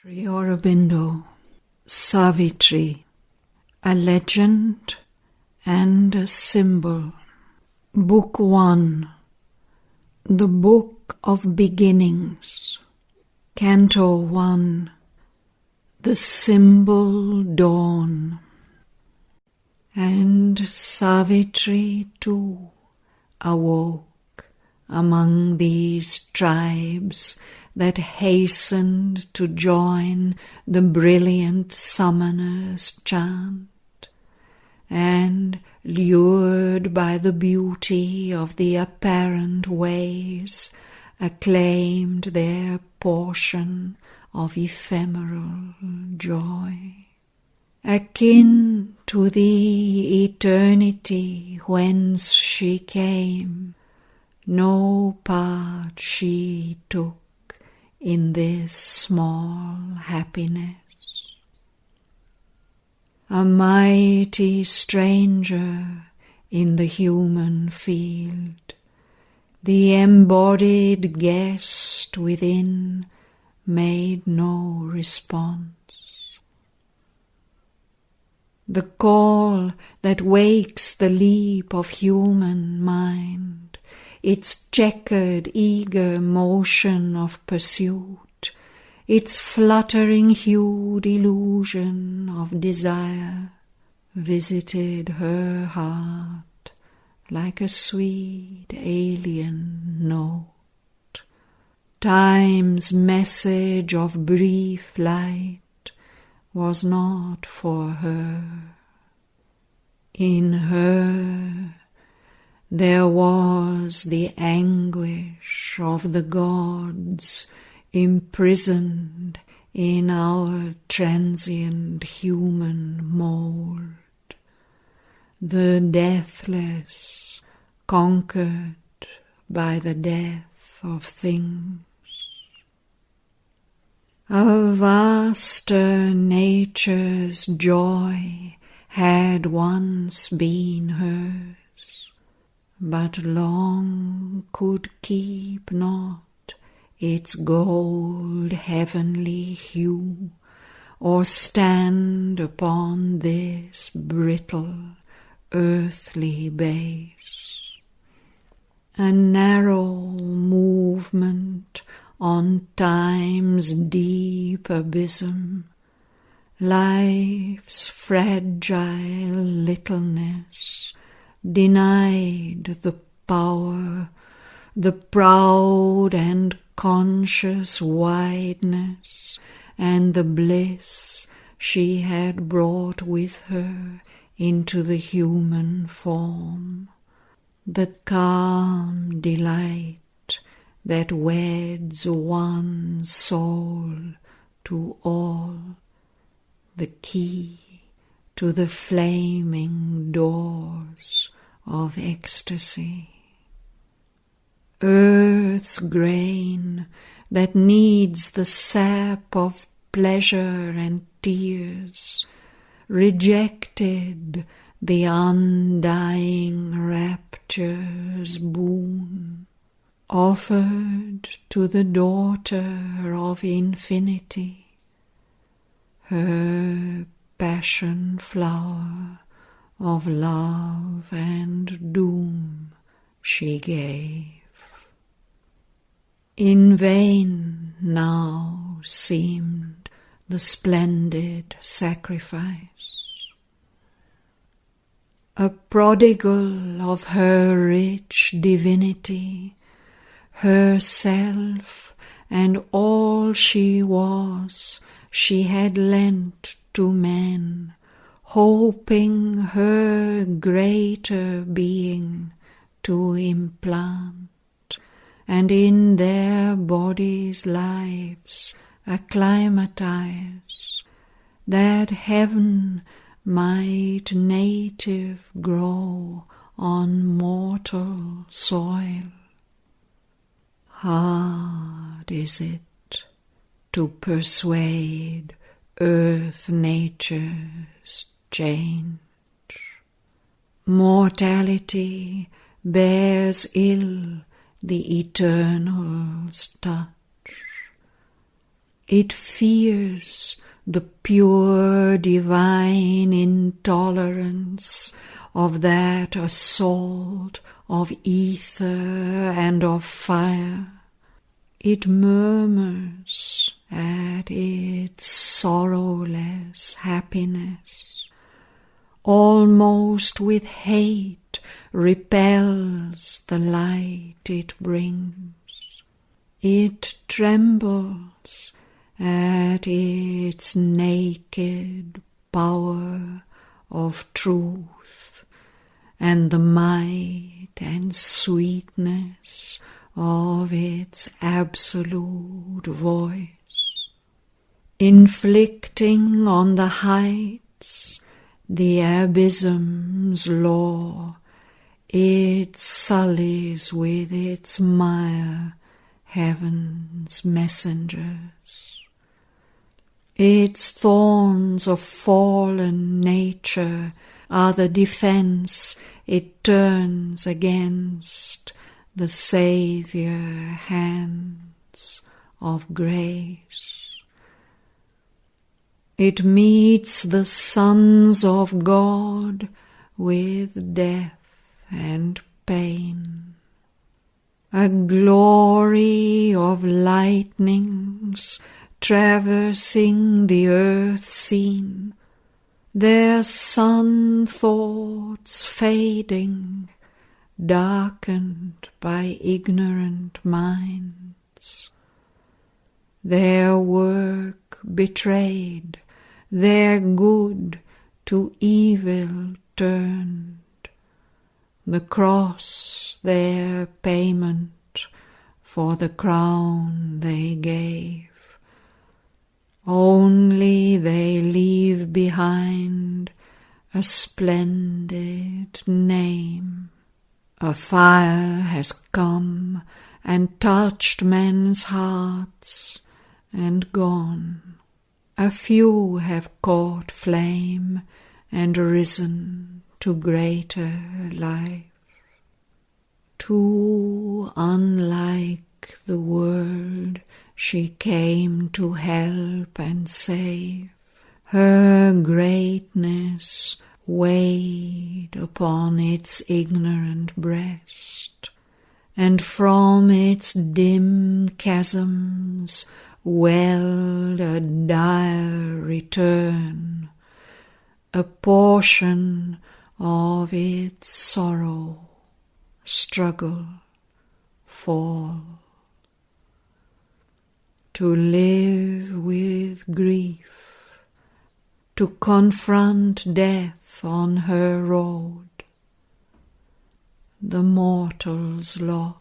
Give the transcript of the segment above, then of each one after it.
Sri Aurobindo, Savitri, a legend and a symbol. Book 1, the Book of Beginnings. Canto 1, the Symbol Dawn. And Savitri too awoke among these tribes that hastened to join the brilliant summoner's chant, and, lured by the beauty of the apparent ways, acclaimed their portion of ephemeral joy. Akin to the eternity whence she came, no part she took in this small happiness. A mighty stranger in the human field, the embodied guest within made no response. The call that wakes the leap of human mind, its checkered, eager motion of pursuit, its fluttering-hued illusion of desire, visited her heart like a sweet alien note. Time's message of brief light was not for her. In her there was the anguish of the gods imprisoned in our transient human mould, the deathless conquered by the death of things. A vaster nature's joy had once been hers, but long could keep not its gold heavenly hue, or stand upon this brittle earthly base. A narrow movement on time's deep abysm, life's fragile littleness denied the power, the proud and conscious wideness, and the bliss she had brought with her into the human form, the calm delight that weds one soul to all, the key to the flaming doors of ecstasy. Earth's grain that needs the sap of pleasure and tears rejected the undying rapture's boon, offered to the daughter of infinity her passion flower of love and doom she gave. In vain now seemed the splendid sacrifice. A prodigal of her rich divinity, herself and all she was, she had lent to men, hoping her greater being to implant, and in their bodies' lives acclimatize, that heaven might native grow on mortal soil. Hard is it to persuade earth nature's change. Mortality bears ill the eternal's touch. It fears the pure divine intolerance of that assault of ether and of fire. It murmurs at its sorrowless happiness, almost with hate repels the light it brings. It trembles at its naked power of truth and the might and sweetness of its absolute voice. Inflicting on the heights the abysm's law, it sullies with its mire heaven's messengers. Its thorns of fallen nature are the defense it turns against the Saviour hands of grace. It meets the sons of God with death and pain. A glory of lightnings traversing the earth scene, their sun thoughts fading, darkened by ignorant minds. Their work betrayed, their good to evil turned, the cross their payment for the crown they gave. Only they leave behind a splendid name. A fire has come and touched men's hearts and gone. A few have caught flame and risen to greater life. Too unlike the world she came to help and save. Her greatness weighed upon its ignorant breast, and from its dim chasms welled a dire return, a portion of its sorrow, struggle, fall. To live with grief, to confront death on her road, the mortal's lot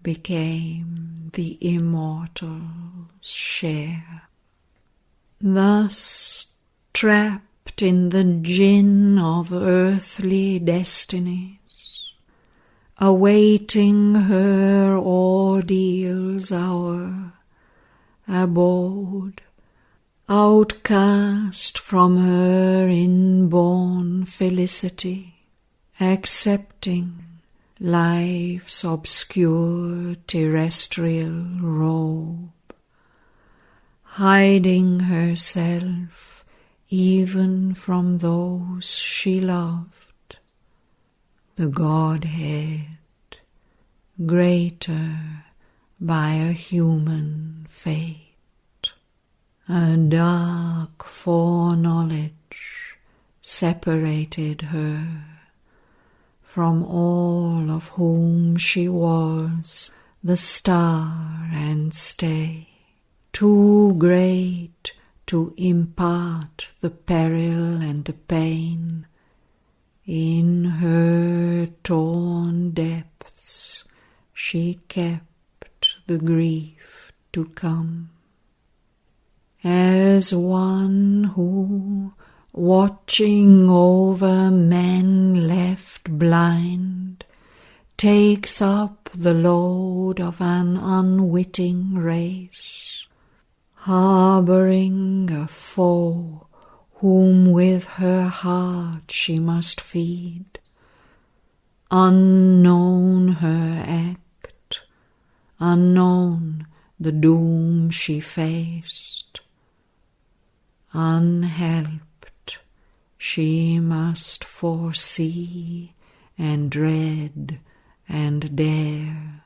became the immortal's share. Thus, trapped in the gin of earthly destinies, awaiting her ordeal's hour, abode, outcast from her inborn felicity, accepting life's obscure terrestrial robe, hiding herself even from those she loved, the Godhead, greater by a human fate. A dark foreknowledge separated her from all of whom she was the star and stay, too great to impart the peril and the pain. In her torn depths she kept the grief to come. As one who, watching over men left blind, takes up the load of an unwitting race, harbouring a foe whom with her heart she must feed, unknown her act, unknown the doom she faced. Unhelped, she must foresee and dread and dare.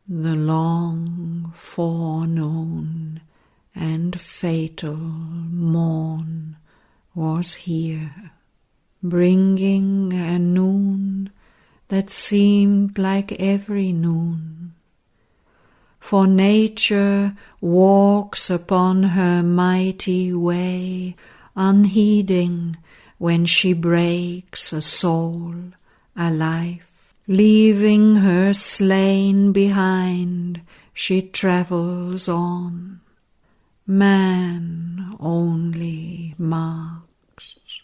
The long foreknown and fatal morn was here, bringing a noon that seemed like every noon. For nature walks upon her mighty way, unheeding when she breaks a soul, a life. Leaving her slain behind, she travels on. Man only marks,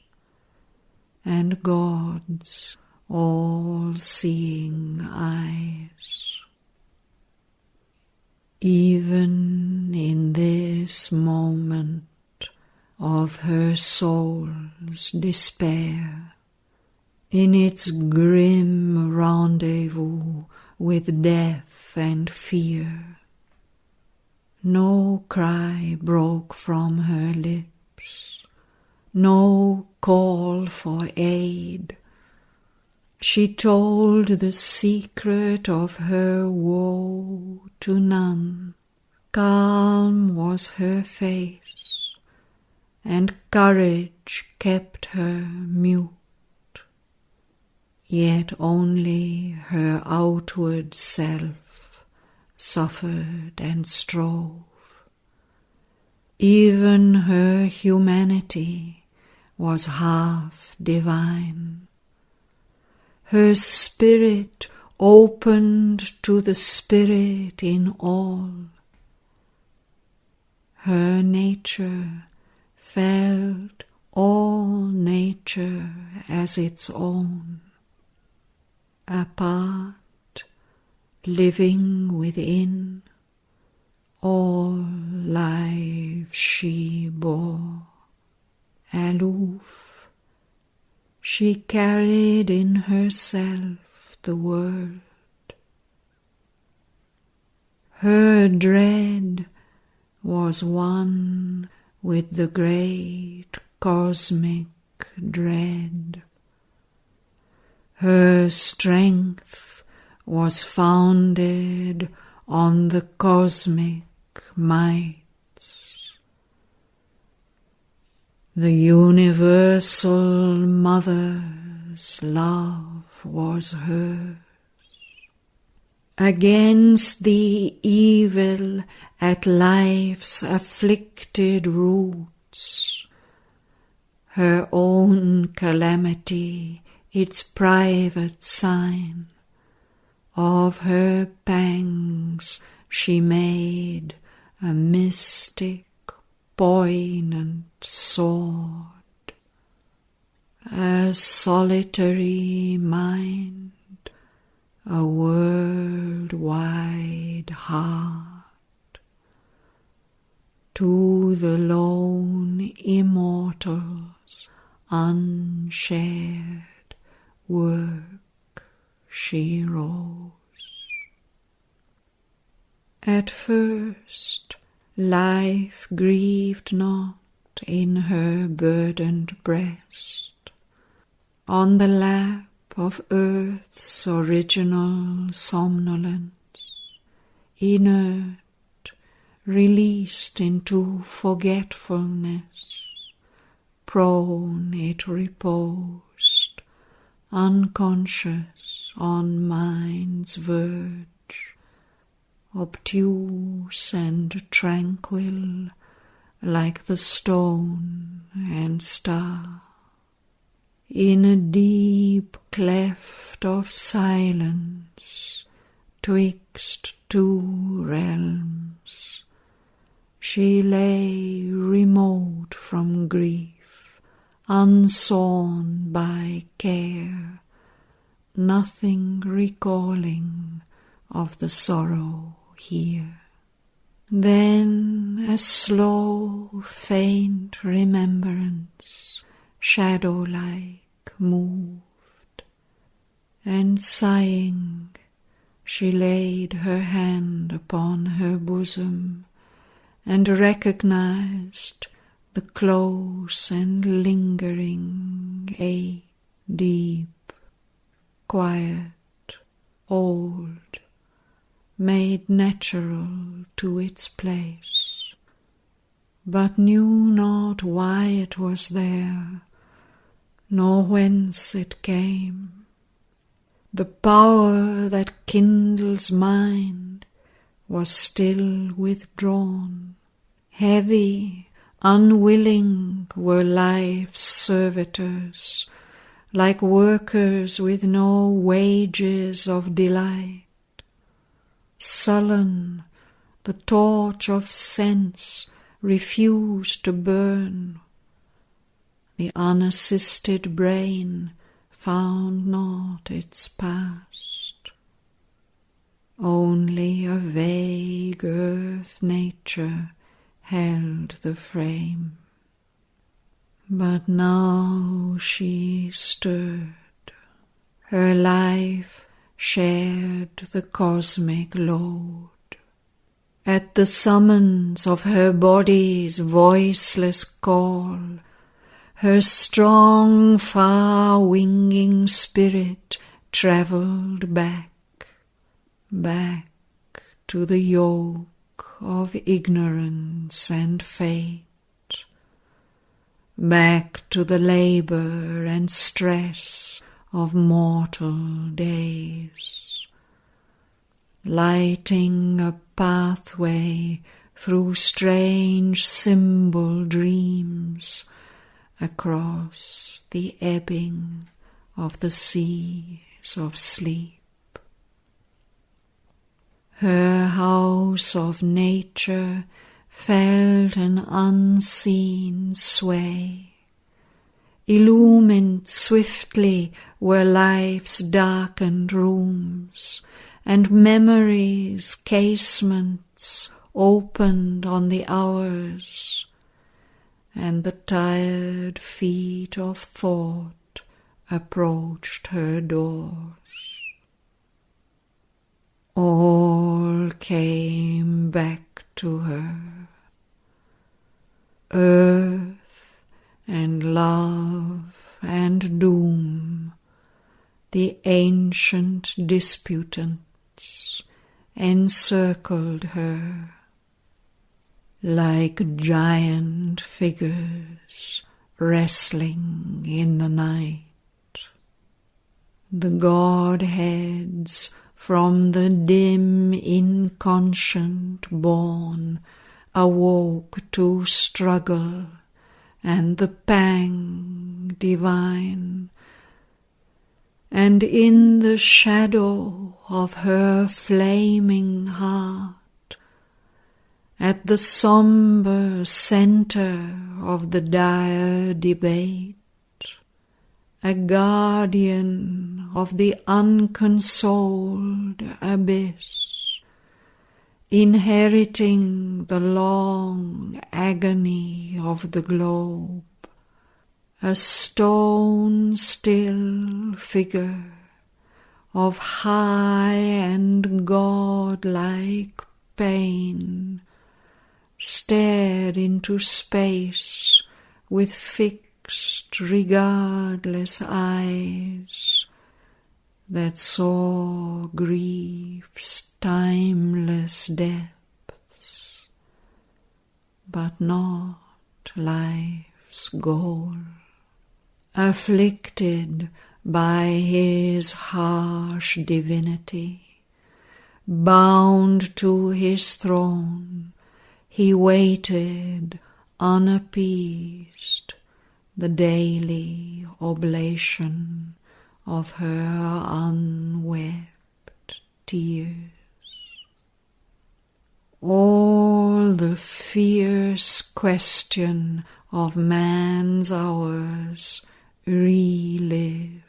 and God's all-seeing eyes. Even in this moment of her soul's despair, in its grim rendezvous with death and fear, no cry broke from her lips, no call for aid. She told the secret of her woe to none. Calm was her face, and courage kept her mute. Yet only her outward self suffered and strove. Even her humanity was half divine. Her spirit opened to the spirit in all. Her nature felt all nature as its own. Apart, living within, all lives she bore. Aloof, she carried in herself the world. Her dread was one with the great cosmic dread. Her strength was founded on the cosmic mights. The universal mother's love was hers. Against the evil at life's afflicted roots, her own calamity its private sign. Of her pangs she made a mystic, poignant sword. A solitary mind, a world-wide heart. To the lone immortals unshared work she rose. At first life grieved not in her burdened breast. On the lap of earth's original somnolence, inert, released into forgetfulness, prone it reposed, unconscious on mind's verge, obtuse and tranquil like the stone and star. In a deep cleft of silence, twixt two realms, she lay remote from grief, unsawn by care, nothing recalling of the sorrow here. Then a slow, faint remembrance, shadow-like, moved, and sighing, She laid her hand upon her bosom and recognized the close and lingering deep, quiet, old, made natural to its place, but knew not why it was there, nor whence it came. The power that kindles mind was still withdrawn. Heavy, unwilling were life's servitors, like workers with no wages of delight. Sullen, the torch of sense refused to burn. The unassisted brain found not its past. Only a vague earth nature held the frame. But now she stirred. Her life shared the cosmic load. At the summons of her body's voiceless call, her strong, far-winging spirit travelled back to the yoke of ignorance and fate, back to the labour and stress of mortal days, lighting a pathway through strange symbol dreams across the ebbing of the seas of sleep. Her house of nature felt an unseen sway. Illumined swiftly were life's darkened rooms, and memory's casements opened on the hours, and the tired feet of thought approached her doors. All came back to her. Earth and love and doom, the ancient disputants, encircled her like giant figures wrestling in the night. The Godheads from the dim inconscient born awoke to struggle and the pang divine, and in the shadow of her flaming heart, at the sombre centre of the dire debate, a guardian of the unconsoled abyss, inheriting the long agony of the globe, a stone-still figure of high and godlike pain, stared into space with fixed, regardless eyes that saw grief's timeless depths, but not life's goal. Afflicted by his harsh divinity, bound to his throne, he waited unappeased the daily oblation of her unwept tears. All the fierce question of man's hours relived.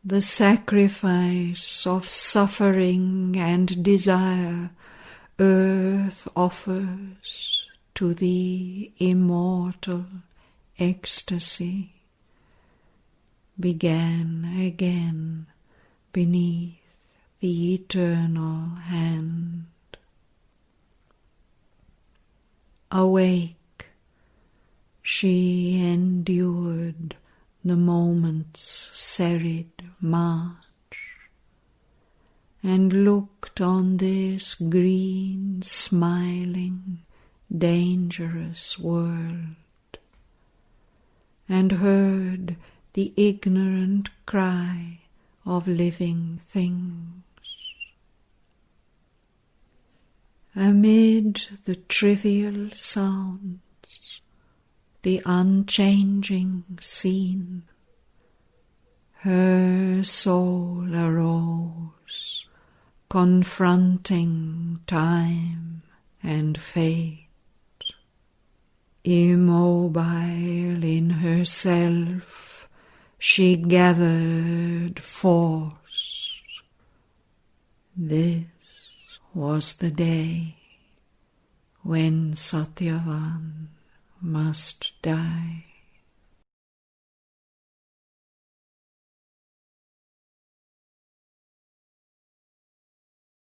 The sacrifice of suffering and desire earth offers to the immortal ecstasy began again beneath the eternal hand. Awake, she endured the moment's serried march, and looked on this green, smiling, dangerous world, and heard the ignorant cry of living things. Amid the trivial sounds, the unchanging scene, her soul arose, confronting time and fate. Immobile in herself, she gathered force. This was the day when Sraddhavan must die.